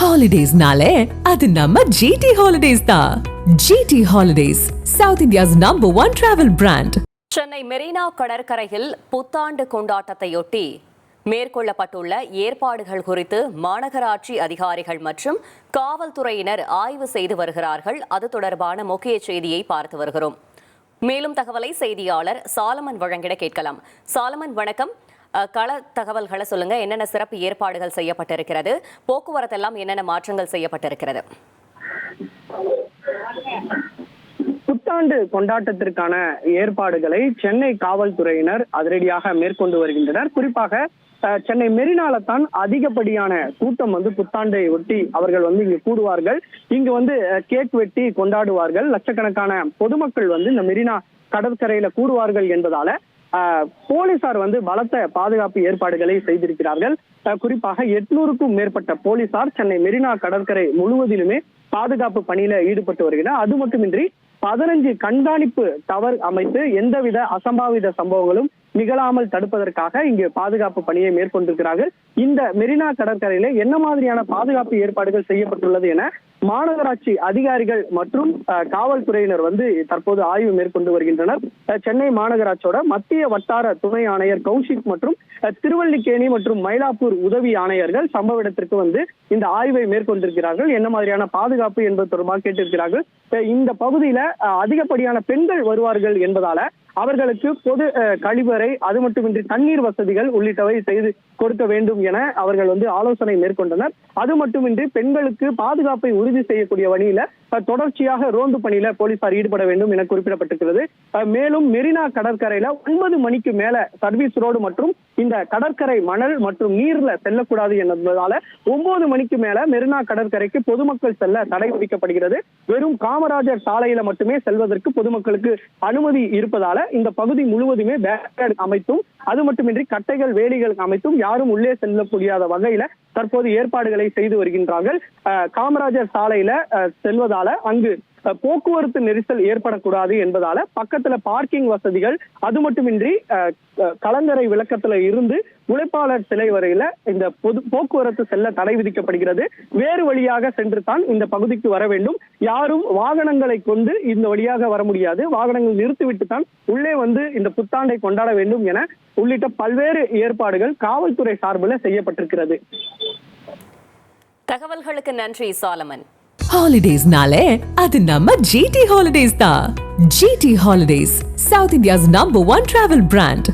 ஹாலிடேஸ்னாலே அது நம்ம ஜிடி ஹாலிடேஸ் தான். GT Holidays, South India's number 1 travel brand. Chennai Marina கடற்கரையில் புத்தாண்டு கொண்டாட்டத்தையொட்டி மேற்கொள்ளப்பட்டுள்ள ஏற்பாடுகள் குறித்து மாநகராட்சி அதிகாரிகள் மற்றும் காவல்துறையினர் ஆய்வு செய்து வருகிறார்கள். அது தொடர்பான முக்கிய செய்தியை பார்த்து வருகிறோம். மேலும் தகவலை செய்தியாளர் சாலமன் வழங்கிட கேட்கலாம். சாலமன், வணக்கம். கள தகவல்களை சொல்லுங்க. என்னென்ன சிறப்பு ஏற்பாடுகள் செய்யப்பட்டிருக்கிறது? போக்குவரத்து எல்லாம் என்னென்ன மாற்றங்கள் செய்யப்பட்டிருக்கிறது? புத்தாண்டு கொண்டாட்டத்திற்கான ஏற்பாடுகளை சென்னை காவல்துறையினர் அதிரடியாக மேற்கொண்டு வருகின்றனர். குறிப்பாக சென்னை மெரினால தான் அதிகப்படியான கூட்டம் புத்தாண்டை ஒட்டி அவர்கள் இங்கு கூடுவார்கள். இங்கு கேக் வெட்டி கொண்டாடுவார்கள். லட்சக்கணக்கான பொதுமக்கள் இந்த மெரினா கடற்கரையில கூடுவார்கள் என்பதால போலீசார் பலத்த பாதுகாப்பு ஏற்பாடுகளை செய்திருக்கிறார்கள். குறிப்பாக 800க்கும் மேற்பட்ட போலீசார் சென்னை மெரினா கடற்கரை முழுவதிலுமே பாதுகாப்பு பணியில ஈடுபட்டு வருகின்றனர். அது மட்டுமின்றி 15 கண்காணிப்பு டவர் அமைத்து எந்தவித அசம்பாவித சம்பவங்களும் நிகழாமல் தடுப்பதற்காக இங்கு பாதுகாப்பு பணியை மேற்கொண்டிருக்கிறார்கள். இந்த மெரினா கடற்கரையில என்ன மாதிரியான பாதுகாப்பு ஏற்பாடுகள் செய்யப்பட்டுள்ளது என மாநகராட்சி அதிகாரிகள் மற்றும் காவல்துறையினர் தற்போது ஆய்வு மேற்கொண்டு வருகின்றனர். சென்னை மாநகராட்சியோட மத்திய வட்டார துணை ஆணையர் கௌஷிக் மற்றும் திருவல்லிக்கேணி மற்றும் மயிலாப்பூர் உதவி ஆணையர்கள் சம்பவ இடத்திற்கு இந்த ஆய்வை மேற்கொண்டிருக்கிறார்கள். என்ன மாதிரியான பாதுகாப்பு என்பது தொடர்பாக கேட்டிருக்கிறார்கள். இந்த பகுதியில அதிகப்படியான பெண்கள் வருவார்கள் என்பதால அவர்களுக்கு பொது கழிவறை, அது மட்டுமின்றி தண்ணீர் வசதிகள் உள்ளிட்டவை செய்து கொடுக்க வேண்டும் என அவர்கள் ஆலோசனை மேற்கொண்டனர். அது மட்டுமின்றி பெண்களுக்கு பாதுகாப்பை உறுதி செய்யக்கூடிய வழியில தொடர்ச்சியாக ரோந்து பணியில போலீசார் ஈடுபட வேண்டும் என குறிப்பிடப்பட்டிருக்கிறது. மேலும் மெரினா கடற்கரையில 9 மணிக்கு மேல சர்வீஸ் ரோடு மற்றும் இந்த கடற்கரை மணல் மற்றும் நீர்ல செல்லக்கூடாது என்பதால 9 மணிக்கு மேல மெரினா கடற்கரைக்கு பொதுமக்கள் செல்ல தடை விதிக்கப்படுகிறது. வெறும் காமராஜர் சாலையில மட்டுமே செல்வதற்கு பொதுமக்களுக்கு அனுமதி இருப்பதால இந்த பகுதி முழுவதுமே பேரிகேட் அமைத்தும், அது மட்டுமின்றி கட்டைகள் வேலிகள் அமைத்தும் யாரும் உள்ளே செல்ல முடியாத வகையில தற்போது ஏற்பாடுகளை செய்து வருகின்றார்கள். காமராஜர் சாலையில செல்வதால அங்கு போக்குவரத்து நெரிசல் ஏற்படக்கூடாது என்பதால பக்கத்துல பார்க்கிங் வசதிகள், அது மட்டுமின்றி கலங்கரை விளக்கத்துல இருந்து உழைப்பாளர் சிலை வரையில இந்த போக்குவரத்து செல்ல தடை விதிக்கப்படுகிறது. வேறு வழியாக சென்று தான் இந்த பகுதிக்கு வர வேண்டும். யாரும் வாகனங்களை கொண்டு இந்த வழியாக வர முடியாது. வாகனங்கள் நிறுத்திவிட்டு தான் உள்ளே இந்த புத்தாண்டை கொண்டாட வேண்டும் என உள்ளிட்ட பல்வேறு ஏற்பாடுகள் காவல்துறை சார்பில் செய்யப்பட்டிருக்கிறது. தகவல்களுக்கு நன்றி சாலமன். ஹாலிடேஸ்னாலே அது நம்ம ஜிடி ஹாலிடேஸ் தான். GT Holidays, South India's number 1 travel brand.